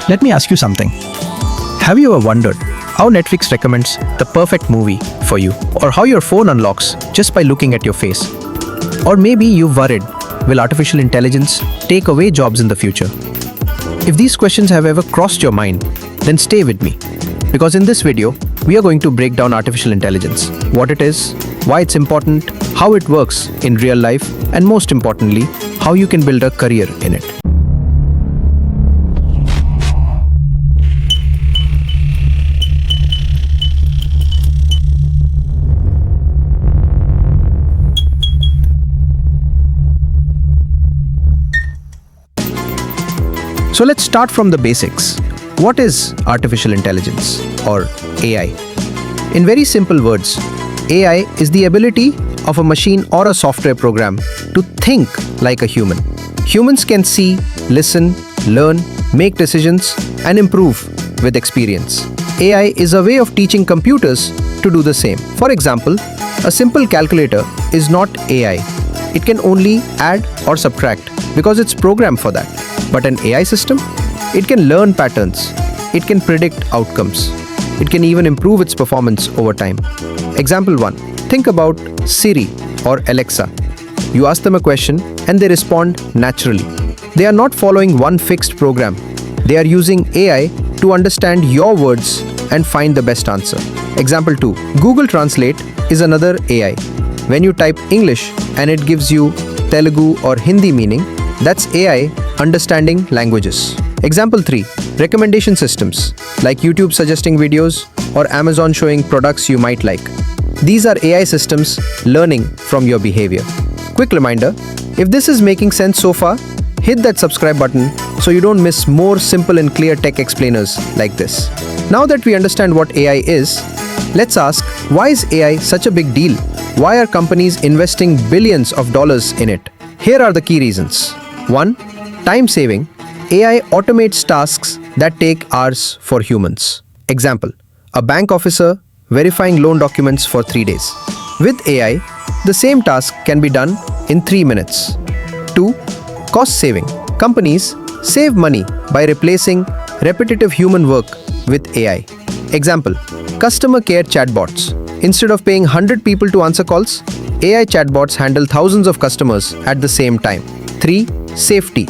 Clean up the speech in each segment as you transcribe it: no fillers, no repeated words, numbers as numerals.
Let me ask you something. Have you ever wondered how Netflix recommends the perfect movie for you, or how your phone unlocks just by looking at your face? Or maybe you've worried, will artificial intelligence take away jobs in the future? If these questions have ever crossed your mind, then stay with me. Because in this video, we are going to break down artificial intelligence, what it is, why it's important, how it works in real life, and most importantly, how you can build a career in it. So let's start from the basics. What is artificial intelligence, or AI? In very simple words, AI is the ability of a machine or a software program to think like a human. Humans can see, listen, learn, make decisions, and improve with experience. AI is a way of teaching computers to do the same. For example, a simple calculator is not AI. It can only add or subtract because it's programmed for that. But an AI system, it can learn patterns, it can predict outcomes, it can even improve its performance over time. Example 1. Think about Siri or Alexa. You ask them a question and they respond naturally. They are not following one fixed program. They are using AI to understand your words and find the best answer. Example 2. Google Translate is another AI. When you type English and it gives you Telugu or Hindi meaning, that's AI understanding languages. Example 3. Recommendation systems like YouTube suggesting videos or Amazon showing products you might like. These are AI systems learning from your behavior. Quick reminder, if this is making sense so far, hit that subscribe button so you don't miss more simple and clear tech explainers like this. Now that we understand what AI is, let's ask, why is AI such a big deal? Why are companies investing billions of dollars in it? Here are the key reasons. 1. Time saving. AI automates tasks that take hours for humans. Example, a bank officer verifying loan documents for 3 days. With AI, the same task can be done in 3 minutes. 2. Cost saving. Companies save money by replacing repetitive human work with AI. Example, customer care chatbots. Instead of paying 100 people to answer calls, AI chatbots handle thousands of customers at the same time. 3. Safety.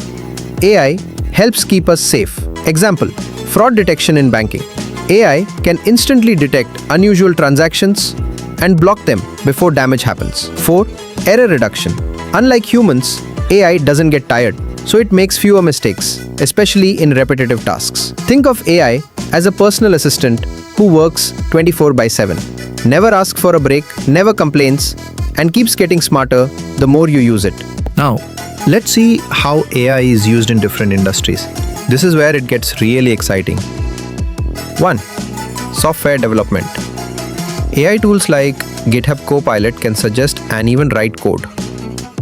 AI helps keep us safe. Example, fraud detection in banking. AI can instantly detect unusual transactions and block them before damage happens. 4. Error reduction. Unlike humans, AI doesn't get tired, so it makes fewer mistakes, especially in repetitive tasks. Think of AI as a personal assistant who works 24/7. Never asks for a break, never complains, and keeps getting smarter the more you use it. Now, let's see how AI is used in different industries. This is where it gets really exciting. 1. Software development. AI tools like GitHub Copilot can suggest and even write code.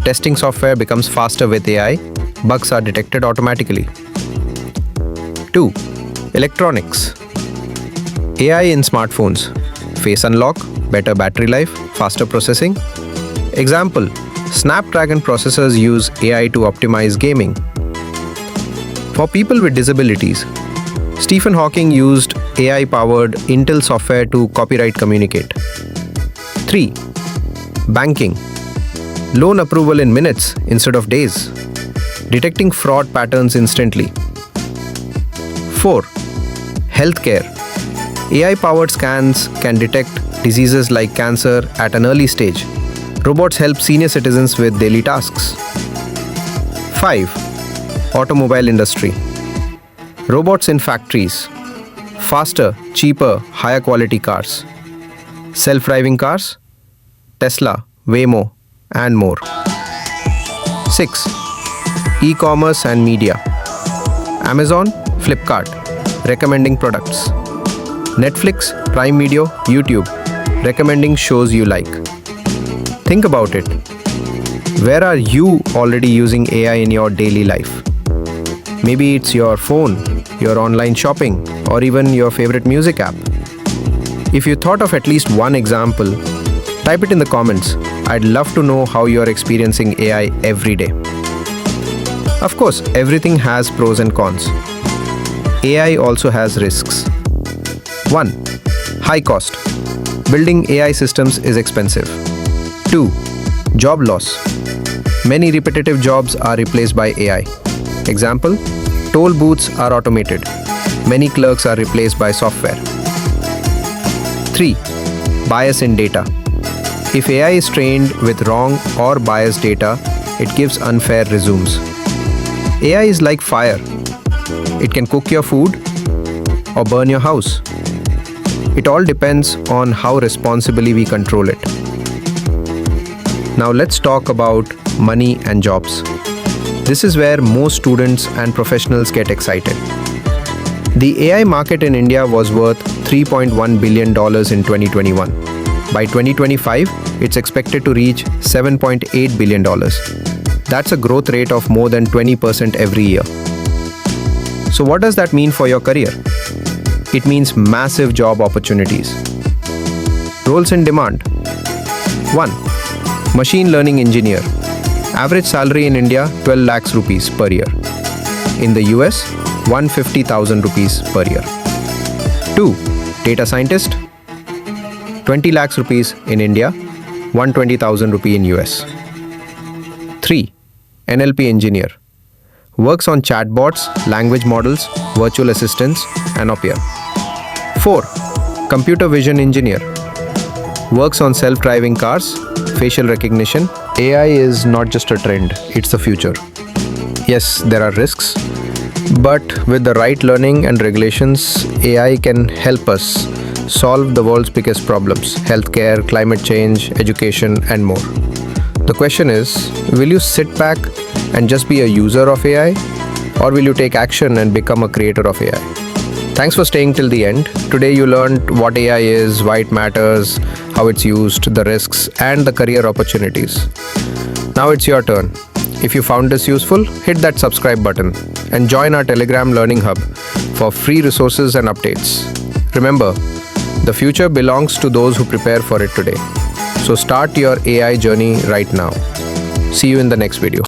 Testing software becomes faster with AI. Bugs are detected automatically. 2. Electronics. AI in smartphones. Face unlock, better battery life, faster processing. Example, Snapdragon processors use AI to optimize gaming. For people with disabilities, Stephen Hawking used AI-powered Intel software to copyright communicate. 3. Banking. Loan approval in minutes instead of days. Detecting fraud patterns instantly. 4. Healthcare. AI-powered scans can detect diseases like cancer at an early stage. Robots help senior citizens with daily tasks. 5. Automobile industry. Robots in factories. Faster, cheaper, higher quality cars. Self-driving cars. Tesla, Waymo, and more. 6. E-commerce and media. Amazon, Flipkart, recommending products. Netflix, Prime Video, YouTube, recommending shows you like. Think about it. Where are you already using AI in your daily life? Maybe it's your phone, your online shopping, or even your favorite music app. If you thought of at least one example, type it in the comments. I'd love to know how you're experiencing AI every day. Of course, everything has pros and cons. AI also has risks. 1. High cost. Building AI systems is expensive. 2. Job loss. Many repetitive jobs are replaced by AI. Example, toll booths are automated. Many clerks are replaced by software. 3. Bias in data. If AI is trained with wrong or biased data, it gives unfair resumes. AI is like fire. It can cook your food or burn your house. It all depends on how responsibly we control it. Now let's talk about money and jobs. This is where most students and professionals get excited. The AI market in India was worth $3.1 billion in 2021. By 2025, it's expected to reach $7.8 billion. That's a growth rate of more than 20% every year. So what does that mean for your career? It means massive job opportunities. Roles in demand. 1. Machine learning engineer. Average salary in India 12 lakhs rupees per year. In the US, 150,000 rupees per year. 2. Data scientist. 20 lakhs rupees in India, 120,000 rupee in US. 3. NLP engineer. Works on chatbots, language models, virtual assistants, and Opia. 4. Computer vision engineer. Works on self-driving cars, facial recognition. AI is not just a trend, it's the future. Yes, there are risks, but with the right learning and regulations, AI can help us solve the world's biggest problems: healthcare, climate change, education, and more. The question is, will you sit back and just be a user of AI, or will you take action and become a creator of AI? Thanks for staying till the end. Today you learned what AI is, why it matters, how it's used, the risks, and the career opportunities. Now it's your turn. If you found this useful, hit that subscribe button and join our Telegram Learning Hub for free resources and updates. Remember, the future belongs to those who prepare for it today. So start your AI journey right now. See you in the next video.